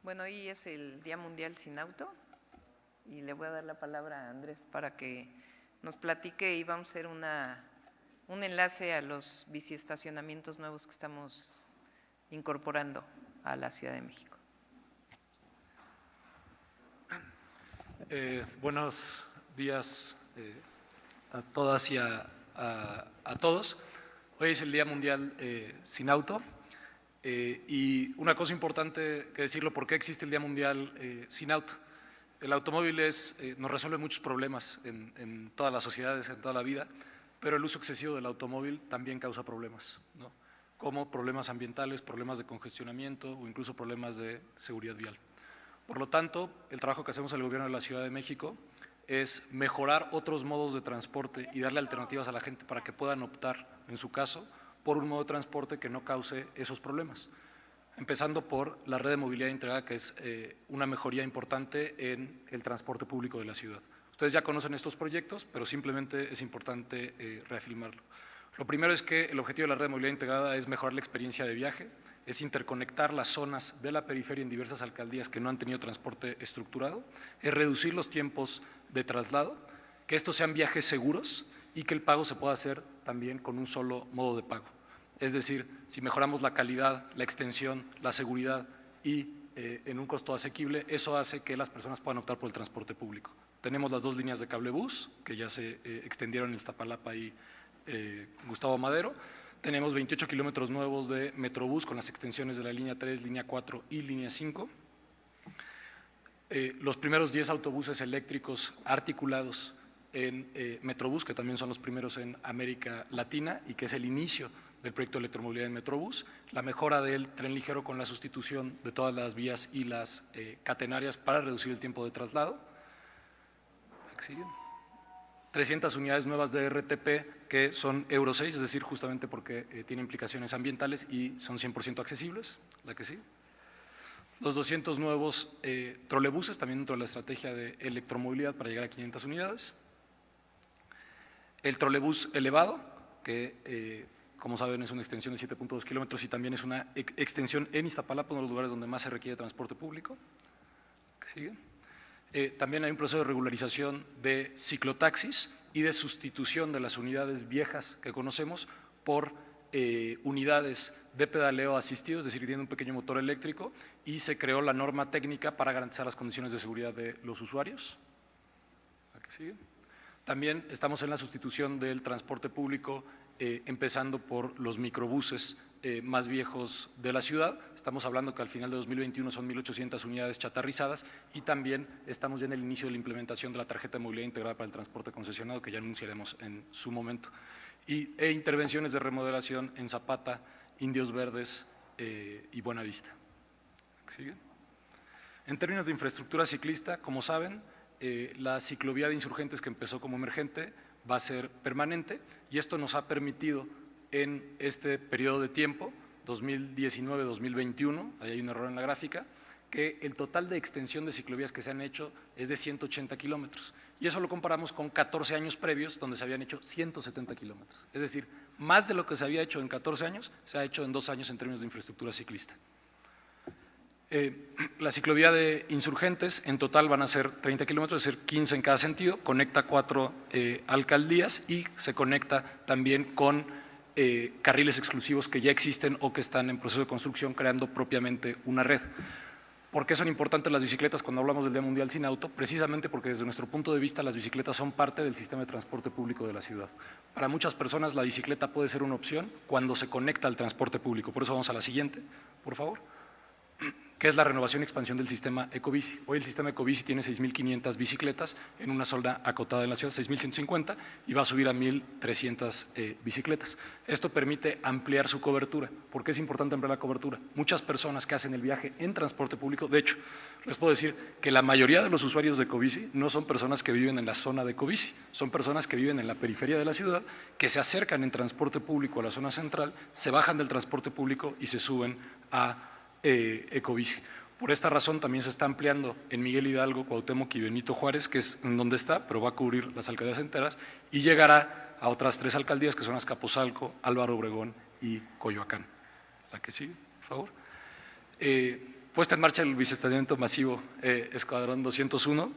Bueno, hoy es el Día Mundial Sin Auto y le voy a dar la palabra a Andrés para que nos platique y vamos a hacer un enlace a los biciestacionamientos nuevos que estamos incorporando a la Ciudad de México. Buenos días a todas y a todos. Hoy es el Día Mundial Sin Auto y una cosa importante que decirlo, ¿por qué existe el Día Mundial Sin Auto? El automóvil nos resuelve muchos problemas en todas las sociedades, en toda la vida, pero el uso excesivo del automóvil también causa problemas, ¿no? Como problemas ambientales, problemas de congestionamiento o incluso problemas de seguridad vial. Por lo tanto, el trabajo que hacemos el Gobierno de la Ciudad de México es mejorar otros modos de transporte y darle alternativas a la gente para que puedan optar, en su caso, por un modo de transporte que no cause esos problemas. Empezando por la red de movilidad integrada, que es una mejoría importante en el transporte público de la ciudad. Ustedes ya conocen estos proyectos, pero simplemente es importante reafirmarlo. Lo primero es que el objetivo de la red de movilidad integrada es mejorar la experiencia de viaje, es interconectar las zonas de la periferia en diversas alcaldías que no han tenido transporte estructurado, es reducir los tiempos de traslado, que estos sean viajes seguros y que el pago se pueda hacer también con un solo modo de pago. Es decir, si mejoramos la calidad, la extensión, la seguridad y en un costo asequible, eso hace que las personas puedan optar por el transporte público. Tenemos las 2 líneas de cablebús que ya se extendieron en Iztapalapa y Gustavo Madero. Tenemos 28 kilómetros nuevos de Metrobús con las extensiones de la línea 3, línea 4 y línea 5. Los primeros 10 autobuses eléctricos articulados en Metrobús, que también son los primeros en América Latina y que es el inicio del proyecto de electromovilidad en Metrobús, la mejora del tren ligero con la sustitución de todas las vías y las catenarias para reducir el tiempo de traslado. Aquí siguen. 300 unidades nuevas de RTP que son Euro 6, es decir, justamente porque tiene implicaciones ambientales y son 100% accesibles, la que sigue. Los 200 nuevos trolebuses, también dentro de la estrategia de electromovilidad para llegar a 500 unidades. El trolebús elevado, que como saben es una extensión de 7.2 kilómetros y también es una extensión en Iztapalapa, uno de los lugares donde más se requiere transporte público. ¿Qué sigue? También hay un proceso de regularización de ciclotaxis y de sustitución de las unidades viejas que conocemos por unidades de pedaleo asistido, es decir, tienen un pequeño motor eléctrico, y se creó la norma técnica para garantizar las condiciones de seguridad de los usuarios. ¿Qué sigue? También estamos en la sustitución del transporte público, empezando por los microbuses más viejos de la ciudad. Estamos hablando que al final de 2021 son 1.800 unidades chatarrizadas y también estamos ya en el inicio de la implementación de la tarjeta de movilidad integrada para el transporte concesionado, que ya anunciaremos en su momento. E intervenciones de remodelación en Zapata, Indios Verdes y Buenavista. ¿Sigue? En términos de infraestructura ciclista, como saben, la ciclovía de Insurgentes, que empezó como emergente, va a ser permanente y esto nos ha permitido en este periodo de tiempo, 2019-2021, ahí hay un error en la gráfica, que el total de extensión de ciclovías que se han hecho es de 180 kilómetros y eso lo comparamos con 14 años previos donde se habían hecho 170 kilómetros. Es decir, más de lo que se había hecho en 14 años se ha hecho en 2 años en términos de infraestructura ciclista. La ciclovía de Insurgentes en total van a ser 30 kilómetros, es decir, 15 en cada sentido, conecta 4 alcaldías y se conecta también con carriles exclusivos que ya existen o que están en proceso de construcción, creando propiamente una red. ¿Por qué son importantes las bicicletas cuando hablamos del Día Mundial Sin Auto? Precisamente porque desde nuestro punto de vista las bicicletas son parte del sistema de transporte público de la ciudad. Para muchas personas la bicicleta puede ser una opción cuando se conecta al transporte público. Por eso vamos a la siguiente, por favor, que es la renovación y expansión del sistema Ecobici. Hoy el sistema Ecobici tiene 6.500 bicicletas en una zona acotada en la ciudad, 6.150, y va a subir a 1.300 bicicletas. Esto permite ampliar su cobertura. ¿Por qué es importante ampliar la cobertura? Muchas personas que hacen el viaje en transporte público, de hecho, les puedo decir que la mayoría de los usuarios de Ecobici no son personas que viven en la zona de Ecobici, son personas que viven en la periferia de la ciudad, que se acercan en transporte público a la zona central, se bajan del transporte público y se suben a Ecobici. Por esta razón también se está ampliando en Miguel Hidalgo, Cuauhtémoc y Benito Juárez, que es en donde está, pero va a cubrir las alcaldías enteras y llegará a otras 3 alcaldías que son Azcapotzalco, Álvaro Obregón y Coyoacán. La que sigue, por favor. puesta en marcha el biciestacionamiento masivo Escuadrón 201.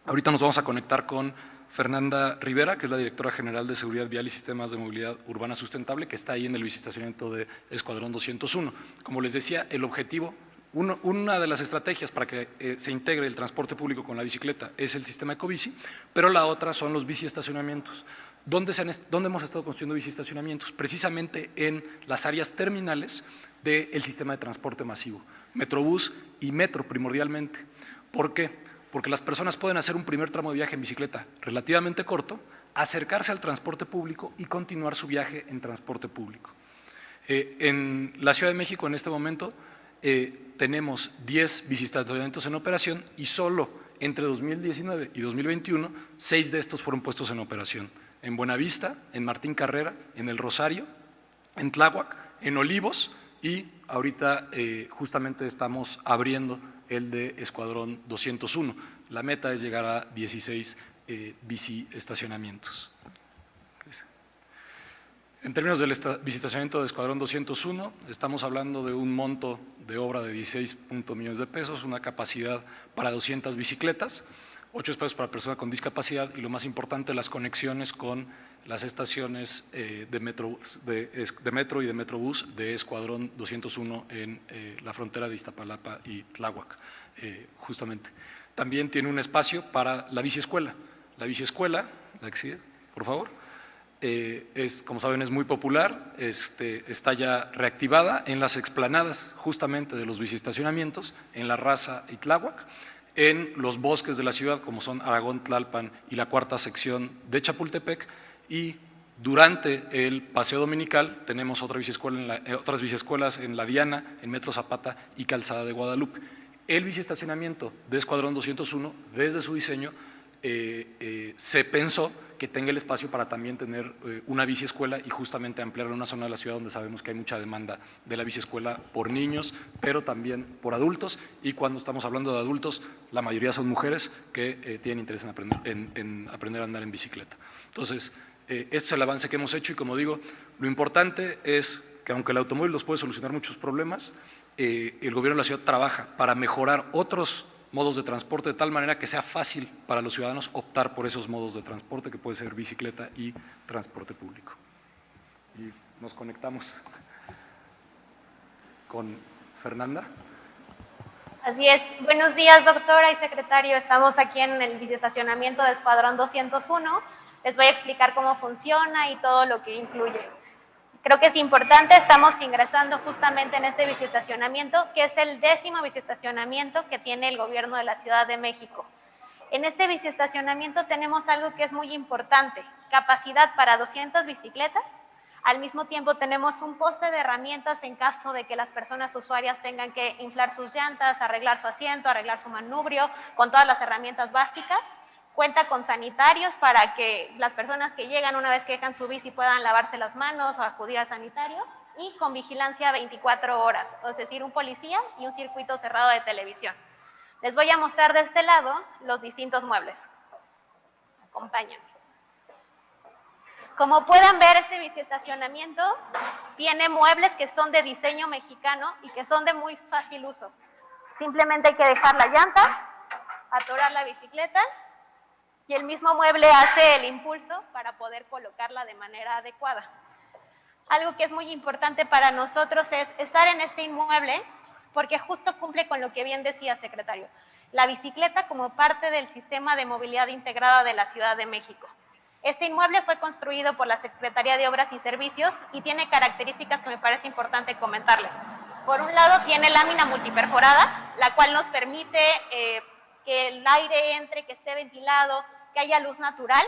Ahorita nos vamos a conectar con Fernanda Rivera, que es la Directora General de Seguridad Vial y Sistemas de Movilidad Urbana Sustentable, que está ahí en el biciestacionamiento de Escuadrón 201. Como les decía, el objetivo, una de las estrategias para que se integre el transporte público con la bicicleta es el sistema Ecobici, pero la otra son los biciestacionamientos. ¿Dónde hemos estado construyendo biciestacionamientos? Precisamente en las áreas terminales del sistema de transporte masivo, Metrobús y Metro primordialmente. ¿Por qué? Porque las personas pueden hacer un primer tramo de viaje en bicicleta relativamente corto, acercarse al transporte público y continuar su viaje en transporte público. En la Ciudad de México en este momento tenemos 10 biciestacionamientos en operación y solo entre 2019 y 2021, 6 de estos fueron puestos en operación. En Buenavista, en Martín Carrera, en El Rosario, en Tláhuac, en Olivos y ahorita justamente estamos abriendo el de Escuadrón 201. La meta es llegar a 16 biciestacionamientos. En términos del biciestacionamiento de Escuadrón 201, estamos hablando de un monto de obra de 16 millones de pesos, una capacidad para 200 bicicletas, 8 espacios para personas con discapacidad y lo más importante, las conexiones con las estaciones de metro y de Metrobús de Escuadrón 201 en la frontera de Iztapalapa y Tláhuac, justamente. También tiene un espacio para la biciescuela. La biciescuela, la que sigue, por favor, como saben, es muy popular, está ya reactivada en las explanadas justamente de los biciestacionamientos, en La Raza y Tláhuac, en los bosques de la ciudad, como son Aragón, Tlalpan y la cuarta sección de Chapultepec, y durante el paseo dominical tenemos otras biciescuelas en La Diana, en Metro Zapata y Calzada de Guadalupe. El biciestacionamiento de Escuadrón 201, desde su diseño, se pensó que tenga el espacio para también tener una biciescuela y justamente ampliar una zona de la ciudad donde sabemos que hay mucha demanda de la biciescuela por niños, pero también por adultos, y cuando estamos hablando de adultos, la mayoría son mujeres que tienen interés en aprender a andar en bicicleta. Entonces, este es el avance que hemos hecho y como digo, lo importante es que aunque el automóvil nos puede solucionar muchos problemas, el gobierno de la ciudad trabaja para mejorar otros modos de transporte de tal manera que sea fácil para los ciudadanos optar por esos modos de transporte que puede ser bicicleta y transporte público. Y nos conectamos con Fernanda. Así es. Buenos días, doctora y secretario. Estamos aquí en el biciestacionamiento de Escuadrón 201. Les voy a explicar cómo funciona y todo lo que incluye. Creo que es importante, estamos ingresando justamente en este biciestacionamiento, que es el 10º biciestacionamiento que tiene el gobierno de la Ciudad de México. En este biciestacionamiento tenemos algo que es muy importante, capacidad para 200 bicicletas. Al mismo tiempo tenemos un poste de herramientas en caso de que las personas usuarias tengan que inflar sus llantas, arreglar su asiento, arreglar su manubrio, con todas las herramientas básicas. Cuenta con sanitarios para que las personas que llegan una vez que dejan su bici puedan lavarse las manos o acudir al sanitario, y con vigilancia 24 horas, es decir, un policía y un circuito cerrado de televisión. Les voy a mostrar de este lado los distintos muebles. Acompáñenme. Como pueden ver, este biciestacionamiento tiene muebles que son de diseño mexicano y que son de muy fácil uso. Simplemente hay que dejar la llanta, atorar la bicicleta, y el mismo mueble hace el impulso para poder colocarla de manera adecuada. Algo que es muy importante para nosotros es estar en este inmueble porque justo cumple con lo que bien decía, secretario. La bicicleta como parte del sistema de movilidad integrada de la Ciudad de México. Este inmueble fue construido por la Secretaría de Obras y Servicios y tiene características que me parece importante comentarles. Por un lado, tiene lámina multiperforada, la cual nos permite que el aire entre, que esté ventilado, que haya luz natural,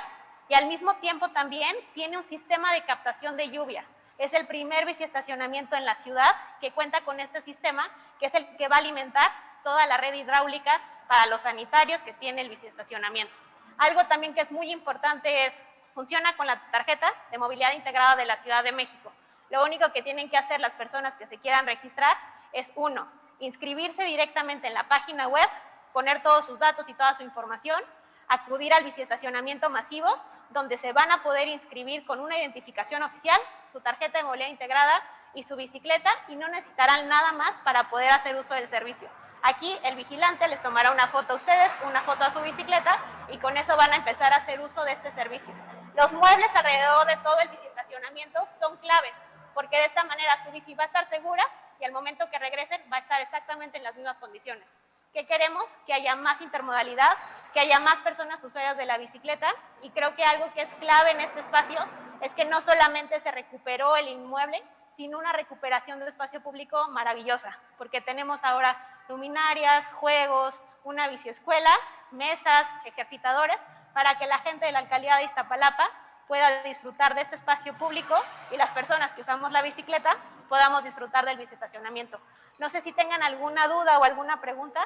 y al mismo tiempo también tiene un sistema de captación de lluvia. Es el primer biciestacionamiento en la ciudad que cuenta con este sistema, que es el que va a alimentar toda la red hidráulica para los sanitarios que tiene el biciestacionamiento. Algo también que es muy importante es, funciona con la tarjeta de movilidad integrada de la Ciudad de México. Lo único que tienen que hacer las personas que se quieran registrar es, 1, inscribirse directamente en la página web, poner todos sus datos y toda su información, acudir al biciestacionamiento masivo, donde se van a poder inscribir con una identificación oficial, su tarjeta de movilidad integrada y su bicicleta, y no necesitarán nada más para poder hacer uso del servicio. Aquí el vigilante les tomará una foto a ustedes, una foto a su bicicleta, y con eso van a empezar a hacer uso de este servicio. Los muebles alrededor de todo el biciestacionamiento son claves, porque de esta manera su bici va a estar segura y al momento que regresen va a estar exactamente en las mismas condiciones. ¿Qué queremos? Que haya más intermodalidad, que haya más personas usuarias de la bicicleta, y creo que algo que es clave en este espacio es que no solamente se recuperó el inmueble, sino una recuperación de espacio público maravillosa, porque tenemos ahora luminarias, juegos, una biciescuela, mesas, ejercitadores, para que la gente de la alcaldía de Iztapalapa pueda disfrutar de este espacio público y las personas que usamos la bicicleta podamos disfrutar del biciestacionamiento. No sé si tengan alguna duda o alguna pregunta.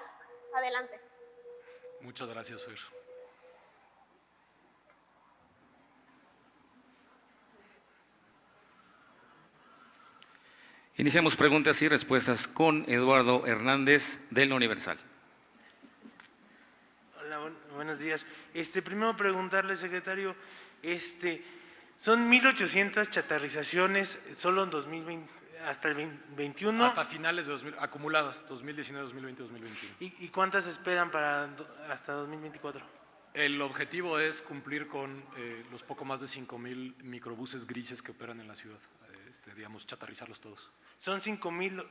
Adelante. Muchas gracias, Fer. Iniciamos preguntas y respuestas con Eduardo Hernández del Universal. Hola, buenos días. Primero preguntarle, secretario, son 1,800 chatarrizaciones solo en 2020, hasta el 2021. Hasta finales de acumuladas, 2019, 2020, 2021. ¿Y cuántas esperan para hasta 2024? El objetivo es cumplir con los poco más de 5,000 microbuses grises que operan en la ciudad, digamos, chatarrizarlos todos. ¿Son 5,000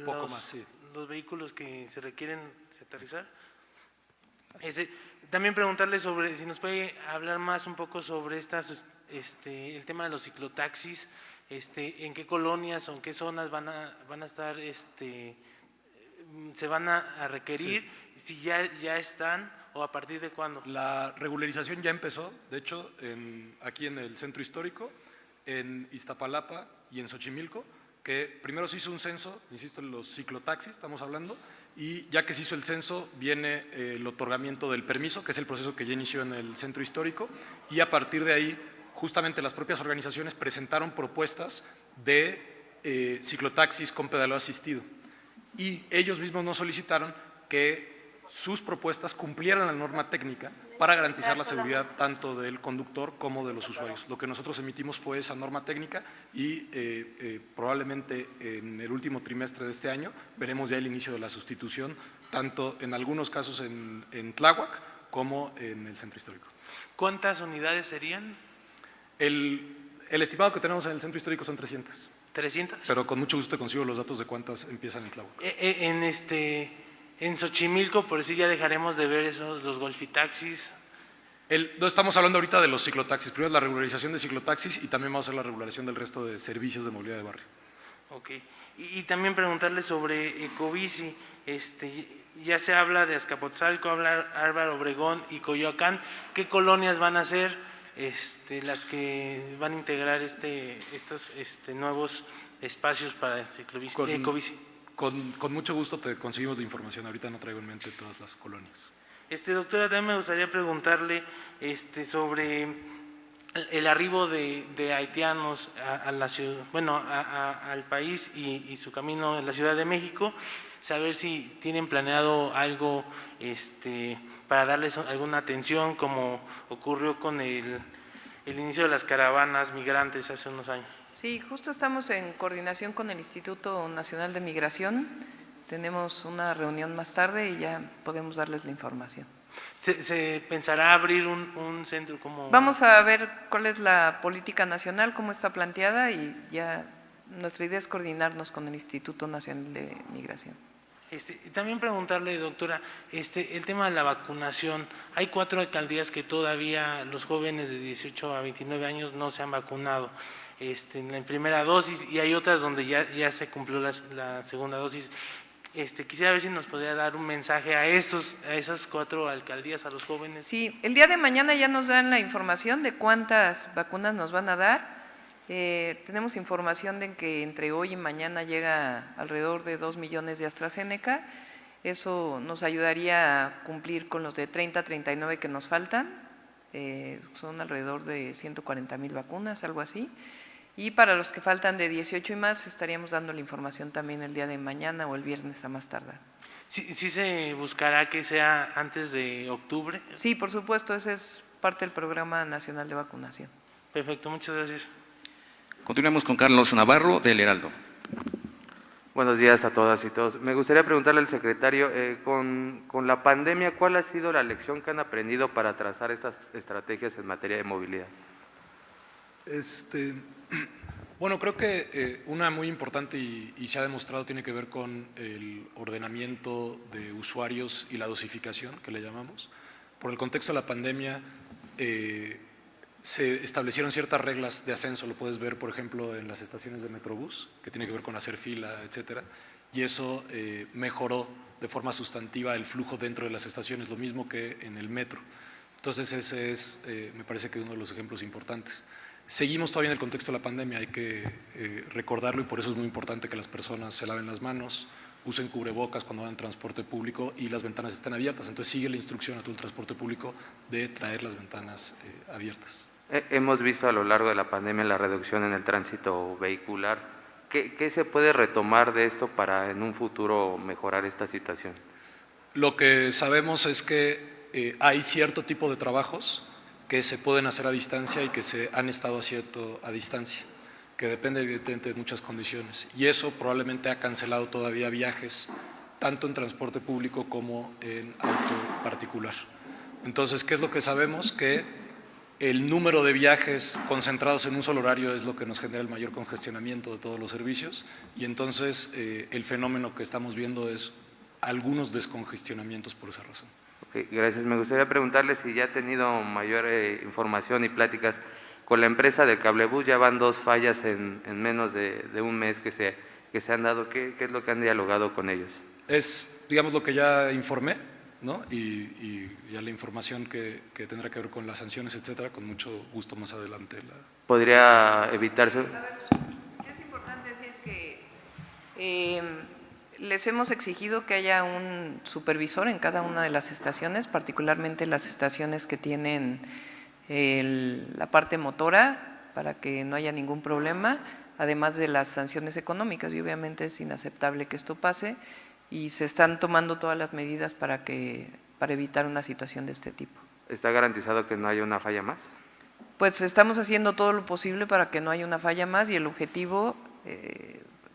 Poco más, sí. los vehículos que se requieren chatarrizar? También preguntarle sobre, si nos puede hablar más un poco sobre el tema de los ciclotaxis, en qué colonias o en qué zonas van a estar, se van a requerir, sí. Si ya están o a partir de cuándo. La regularización ya empezó, de hecho, aquí en el centro histórico, en Iztapalapa y en Xochimilco, que primero se hizo un censo, insisto, en los ciclotaxis estamos hablando, y ya que se hizo el censo viene el otorgamiento del permiso, que es el proceso que ya inició en el centro histórico, y a partir de ahí justamente las propias organizaciones presentaron propuestas de ciclotaxis con pedaleo asistido, y ellos mismos nos solicitaron que sus propuestas cumplieran la norma técnica para garantizar la seguridad tanto del conductor como de los usuarios. Lo que nosotros emitimos fue esa norma técnica y probablemente en el último trimestre de este año veremos ya el inicio de la sustitución, tanto en algunos casos en Tláhuac como en el centro histórico. ¿Cuántas unidades serían? El estimado que tenemos en el centro histórico son 300. ¿300? Pero con mucho gusto te consigo los datos de cuántas empiezan en Tláhuac. En Xochimilco, por decir, ya dejaremos de ver los golfitaxis. No estamos hablando ahorita de los ciclotaxis. Primero es la regularización de ciclotaxis y también vamos a hacer la regularización del resto de servicios de movilidad de barrio. Ok. Y también preguntarle sobre Ecobici. Ya se habla de Azcapotzalco, habla Álvaro Obregón y Coyoacán. ¿Qué colonias van a ser las que van a integrar estos nuevos espacios para Ecobici? Con mucho gusto te conseguimos la información. Ahorita no traigo en mente todas las colonias. Doctora, también me gustaría preguntarle sobre el arribo de haitianos a la ciudad, al país y su camino en la Ciudad de México. Saber si tienen planeado algo para darles alguna atención, como ocurrió con el inicio de las caravanas migrantes hace unos años. Sí, justo estamos en coordinación con el Instituto Nacional de Migración. Tenemos una reunión más tarde y ya podemos darles la información. ¿Se pensará abrir un centro como...? Vamos a ver cuál es la política nacional, cómo está planteada, y ya nuestra idea es coordinarnos con el Instituto Nacional de Migración. También preguntarle, doctora, el tema de la vacunación. Hay 4 alcaldías que todavía los jóvenes de 18 a 29 años no se han vacunado en la primera dosis, y hay otras donde ya se cumplió la segunda dosis. Quisiera ver si nos podría dar un mensaje a esas 4 alcaldías, a los jóvenes. Sí, el día de mañana ya nos dan la información de cuántas vacunas nos van a dar. Tenemos información de que entre hoy y mañana llega alrededor de 2 millones de AstraZeneca. Eso nos ayudaría a cumplir con los de 30 a 39 que nos faltan. Son alrededor de 140,000 vacunas, algo así. Y para los que faltan de 18 y más, estaríamos dando la información también el día de mañana o el viernes a más tardar. ¿Sí se buscará que sea antes de octubre? Sí, por supuesto, ese es parte del Programa Nacional de Vacunación. Perfecto, muchas gracias. Continuamos con Carlos Navarro del Heraldo. Buenos días a todas y todos. Me gustaría preguntarle al secretario, con la pandemia, ¿cuál ha sido la lección que han aprendido para trazar estas estrategias en materia de movilidad? Bueno, creo que una muy importante y se ha demostrado tiene que ver con el ordenamiento de usuarios y la dosificación, que le llamamos. Por el contexto de la pandemia, se establecieron ciertas reglas de ascenso, lo puedes ver, por ejemplo, en las estaciones de Metrobús, que tiene que ver con hacer fila, etcétera, y eso mejoró de forma sustantiva el flujo dentro de las estaciones, lo mismo que en el metro. Entonces, ese es, me parece que uno de los ejemplos importantes. Seguimos todavía en el contexto de la pandemia, hay que recordarlo, y por eso es muy importante que las personas se laven las manos, usen cubrebocas cuando van en transporte público y las ventanas estén abiertas. Entonces sigue la instrucción a todo el transporte público de traer las ventanas abiertas. Hemos visto a lo largo de la pandemia la reducción en el tránsito vehicular. ¿Qué se puede retomar de esto para en un futuro mejorar esta situación? Lo que sabemos es que hay cierto tipo de trabajos que se pueden hacer a distancia y que se han estado haciendo a distancia, que depende evidentemente de muchas condiciones. Y eso probablemente ha cancelado todavía viajes, tanto en transporte público como en auto particular. Entonces, ¿qué es lo que sabemos? Que el número de viajes concentrados en un solo horario es lo que nos genera el mayor congestionamiento de todos los servicios, y entonces el fenómeno que estamos viendo es algunos descongestionamientos por esa razón. Okay, gracias. Me gustaría preguntarle si ya ha tenido mayor información y pláticas con la empresa del cablebús. Ya van 2 fallas en menos de un mes que se han dado. ¿Qué es lo que han dialogado con ellos? Es, digamos, lo que ya informé, ¿no? Y ya la información que tendrá que ver con las sanciones, etcétera, con mucho gusto más adelante. ¿Podría evitarse? A ver, es importante decir que les hemos exigido que haya un supervisor en cada una de las estaciones, particularmente las estaciones que tienen la parte motora, para que no haya ningún problema, además de las sanciones económicas, y obviamente es inaceptable que esto pase, y se están tomando todas las medidas para evitar una situación de este tipo. ¿Está garantizado que no haya una falla más? Pues estamos haciendo todo lo posible para que no haya una falla más, y el objetivo,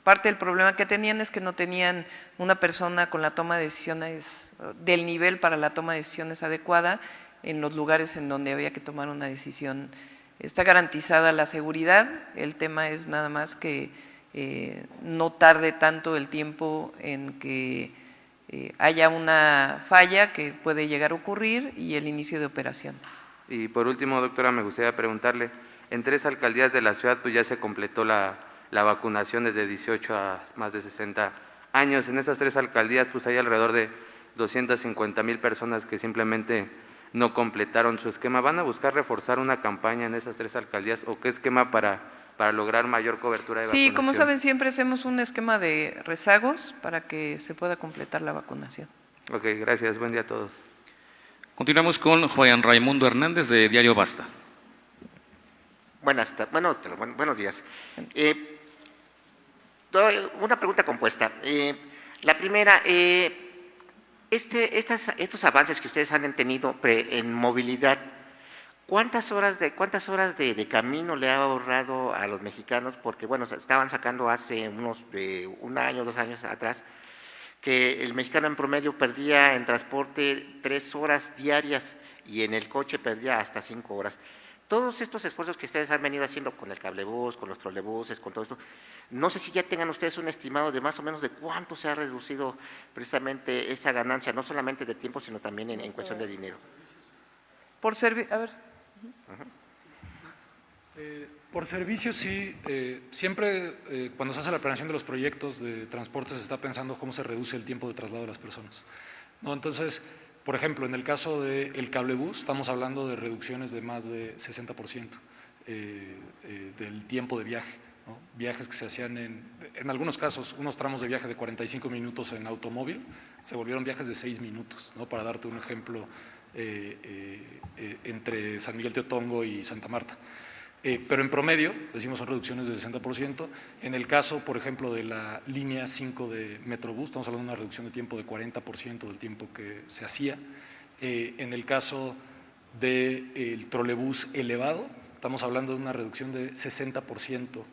parte del problema que tenían es que no tenían una persona con la toma de decisiones, del nivel para la toma de decisiones adecuada en los lugares en donde había que tomar una decisión. Está garantizada la seguridad, el tema es nada más que no tarde tanto el tiempo en que haya una falla que puede llegar a ocurrir y el inicio de operaciones. Y por último, doctora, me gustaría preguntarle, en 3 alcaldías de la ciudad pues ya se completó la vacunación desde 18 a más de 60 años. En esas 3 alcaldías pues hay alrededor de 250,000 personas que simplemente no completaron su esquema. ¿Van a buscar reforzar una campaña en esas 3 alcaldías o qué esquema para lograr mayor cobertura de vacunación? Sí, como saben, siempre hacemos un esquema de rezagos para que se pueda completar la vacunación. Ok, gracias. Buen día a todos. Continuamos con Juan Raimundo Hernández, de Diario Basta. Buenos días. Una pregunta compuesta. La primera, estos avances que ustedes han tenido en movilidad, ¿cuántas horas de camino le ha ahorrado a los mexicanos? Porque, bueno, estaban sacando hace unos 1 año, 2 años atrás, que el mexicano en promedio perdía en transporte 3 horas diarias y en el coche perdía hasta 5 horas. Todos estos esfuerzos que ustedes han venido haciendo con el cablebús, con los trolebuses, con todo esto, no sé si ya tengan ustedes un estimado de más o menos de cuánto se ha reducido precisamente esa ganancia, no solamente de tiempo, sino también en cuestión de dinero. Por servicio, a ver. Por servicio, sí. Siempre cuando se hace la planeación de los proyectos de transporte se está pensando cómo se reduce el tiempo de traslado de las personas, ¿no? Entonces, por ejemplo, en el caso del cablebús, estamos hablando de reducciones de más de 60% del tiempo de viaje, ¿no? Viajes que se hacían en algunos casos, unos tramos de viaje de 45 minutos en automóvil, se volvieron viajes de 6 minutos, ¿no? Para darte un ejemplo, entre San Miguel Teotongo y Santa Marta. Pero en promedio, decimos, son reducciones de 60%. En el caso, por ejemplo, de la línea 5 de Metrobús, estamos hablando de una reducción de tiempo de 40% del tiempo que se hacía. En el caso del trolebús elevado, estamos hablando de una reducción de 60%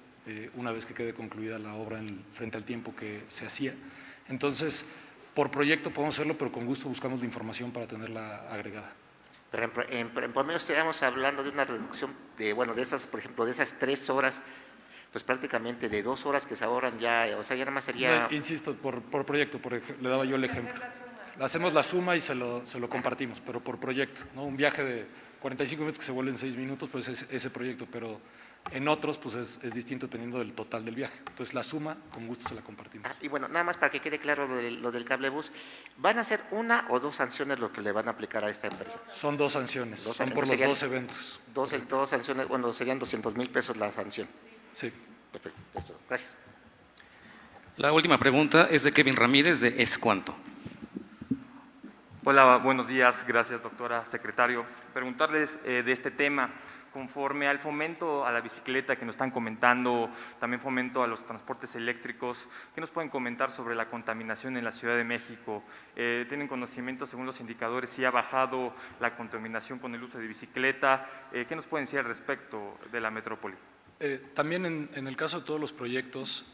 una vez que quede concluida la obra frente al tiempo que se hacía. Entonces, por proyecto podemos hacerlo, pero con gusto buscamos la información para tenerla agregada. Pero en promedio estaríamos hablando de una reducción de, bueno, de esas, por ejemplo, de esas 3 horas, pues prácticamente de 2 horas que se ahorran ya, o sea, ya nada más sería… No, insisto, por proyecto, le daba yo el ejemplo. Hacemos la suma y se lo compartimos, pero por proyecto, ¿no? Un viaje de 45 minutos que se vuelve en 6 minutos, pues es ese proyecto, pero en otros pues es distinto dependiendo del total del viaje. Entonces la suma, con gusto se la compartimos. Y bueno, nada más para que quede claro lo del cablebús, ¿van a ser 1 o 2 sanciones lo que le van a aplicar a esta empresa? Son 2 sanciones, son por los serían 2 eventos. Dos sanciones, bueno, serían 200,000 pesos la sanción. Sí. Perfecto, esto, gracias. La última pregunta es de Kevin Ramírez de Es Cuanto. Hola, buenos días. Gracias, doctora secretario. Preguntarles de este tema, conforme al fomento a la bicicleta que nos están comentando, también fomento a los transportes eléctricos, ¿qué nos pueden comentar sobre la contaminación en la Ciudad de México? ¿Tienen conocimiento, según los indicadores, si ha bajado la contaminación con el uso de bicicleta? ¿Qué nos pueden decir al respecto de la metrópoli? También en el caso de todos los proyectos,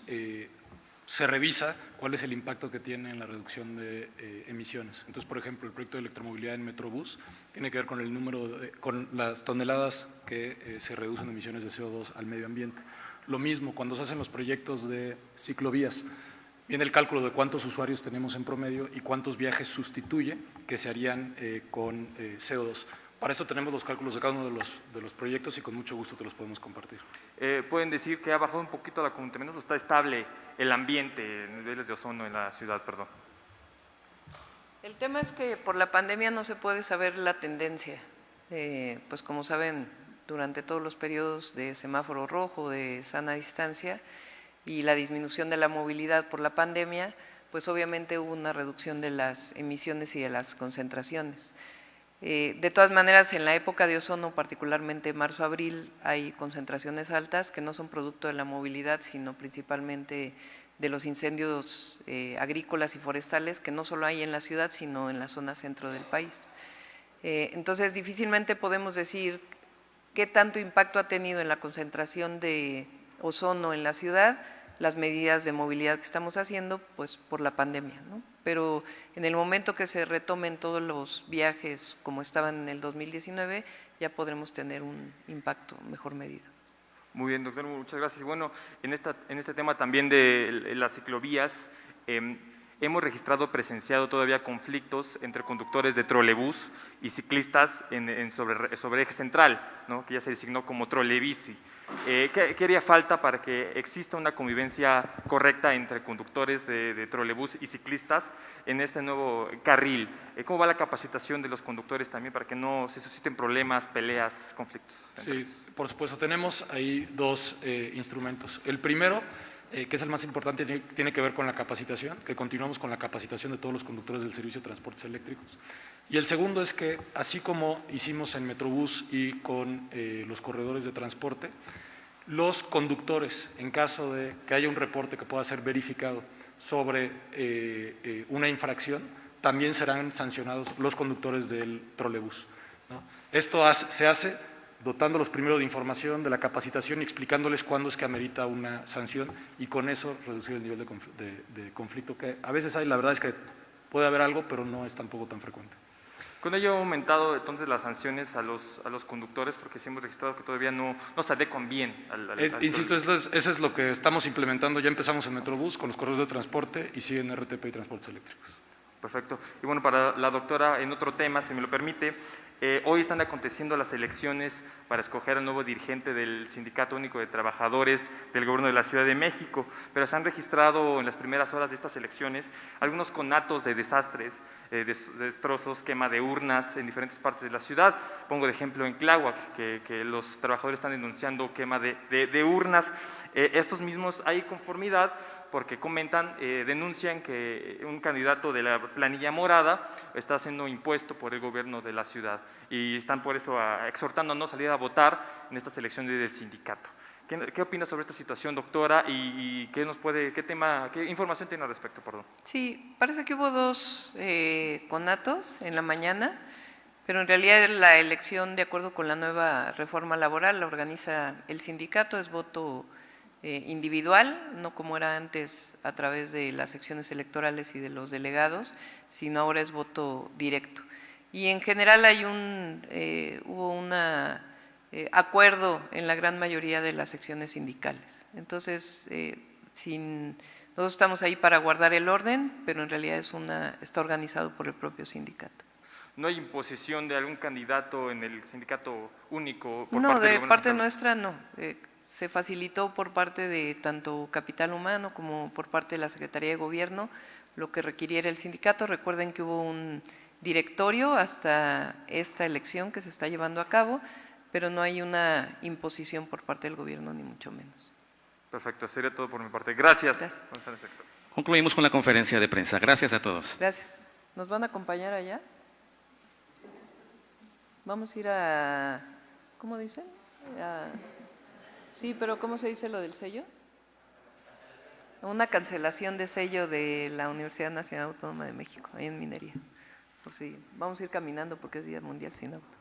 se revisa cuál es el impacto que tiene en la reducción de emisiones. Entonces, por ejemplo, el proyecto de electromovilidad en Metrobús tiene que ver con el número, con las toneladas que se reducen emisiones de CO2 al medio ambiente. Lo mismo cuando se hacen los proyectos de ciclovías, viene el cálculo de cuántos usuarios tenemos en promedio y cuántos viajes sustituye que se harían con CO2. Para esto tenemos los cálculos de cada uno de los proyectos y con mucho gusto te los podemos compartir. ¿Pueden decir que ha bajado un poquito la contaminación o está estable el ambiente, niveles de ozono en la ciudad, perdón? El tema es que por la pandemia no se puede saber la tendencia. Pues como saben, durante todos los periodos de semáforo rojo, de sana distancia y la disminución de la movilidad por la pandemia, pues obviamente hubo una reducción de las emisiones y de las concentraciones. De todas maneras, en la época de ozono, particularmente marzo-abril, hay concentraciones altas que no son producto de la movilidad, sino principalmente de los incendios agrícolas y forestales que no solo hay en la ciudad, sino en la zona centro del país. Entonces, difícilmente podemos decir qué tanto impacto ha tenido en la concentración de ozono en la ciudad las medidas de movilidad que estamos haciendo, pues por la pandemia, ¿no? Pero en el momento que se retomen todos los viajes como estaban en el 2019, ya podremos tener un impacto mejor medido. Muy bien, doctor, muchas gracias. Bueno, en este tema también de las ciclovías, hemos registrado, presenciado todavía conflictos entre conductores de trolebús y ciclistas sobre eje central, ¿no? Que ya se designó como trolebici. ¿Qué haría falta para que exista una convivencia correcta entre conductores de trolebús y ciclistas en este nuevo carril? ¿Cómo va la capacitación de los conductores también para que no se susciten problemas, peleas, conflictos? Sí, por supuesto, tenemos ahí 2 instrumentos. El primero, que es el más importante, tiene que ver con la capacitación, que continuamos con la capacitación de todos los conductores del servicio de transportes eléctricos. Y el segundo es que, así como hicimos en Metrobús y con los corredores de transporte, los conductores, en caso de que haya un reporte que pueda ser verificado sobre una infracción, también serán sancionados los conductores del trolebús, ¿no? Esto se hace dotándolos primero de información, de la capacitación y explicándoles cuándo es que amerita una sanción y con eso reducir el nivel de conflicto que a veces hay. La verdad es que puede haber algo, pero no es tampoco tan frecuente. ¿Con ello ha aumentado entonces las sanciones a los conductores? Porque sí hemos registrado que todavía no se adecuan bien al insisto, eso es lo que estamos implementando. Ya empezamos en Metrobús con los corredores de transporte y sigue en RTP y transportes eléctricos. Perfecto. Y bueno, para la doctora, en otro tema, si me lo permite, hoy están aconteciendo las elecciones para escoger al nuevo dirigente del Sindicato Único de Trabajadores del Gobierno de la Ciudad de México, pero se han registrado en las primeras horas de estas elecciones algunos conatos de desastres, destrozos, quema de urnas en diferentes partes de la ciudad. Pongo de ejemplo en Tláhuac, que los trabajadores están denunciando quema de urnas. Estos mismos, hay conformidad, porque comentan, denuncian que un candidato de la planilla morada está siendo impuesto por el gobierno de la ciudad y están por eso exhortando a no salir a votar en estas elecciones del sindicato. ¿Qué opina sobre esta situación, doctora? ¿Y qué información tiene al respecto? Perdón. Sí, parece que hubo 2 conatos en la mañana, pero en realidad la elección, de acuerdo con la nueva reforma laboral, la organiza el sindicato, es voto individual, no como era antes a través de las secciones electorales y de los delegados, sino ahora es voto directo. Y en general hubo un acuerdo en la gran mayoría de las secciones sindicales. Entonces, nosotros estamos ahí para guardar el orden, pero en realidad está organizado por el propio sindicato. ¿No hay imposición de algún candidato en el sindicato único por No, parte del de gobierno parte central? nuestra no. Se facilitó por parte de tanto Capital Humano como por parte de la Secretaría de Gobierno lo que requiriera el sindicato. Recuerden que hubo un directorio hasta esta elección que se está llevando a cabo, pero no hay una imposición por parte del gobierno, ni mucho menos. Perfecto, sería todo por mi parte. Gracias. Gracias. González Sector. Concluimos con la conferencia de prensa. Gracias a todos. Gracias. ¿Nos van a acompañar allá? Vamos a ir a… ¿Cómo dicen? Sí, pero ¿cómo se dice lo del sello? Una cancelación de sello de la Universidad Nacional Autónoma de México, ahí en Minería. Por si vamos a ir caminando porque es Día Mundial sin Auto.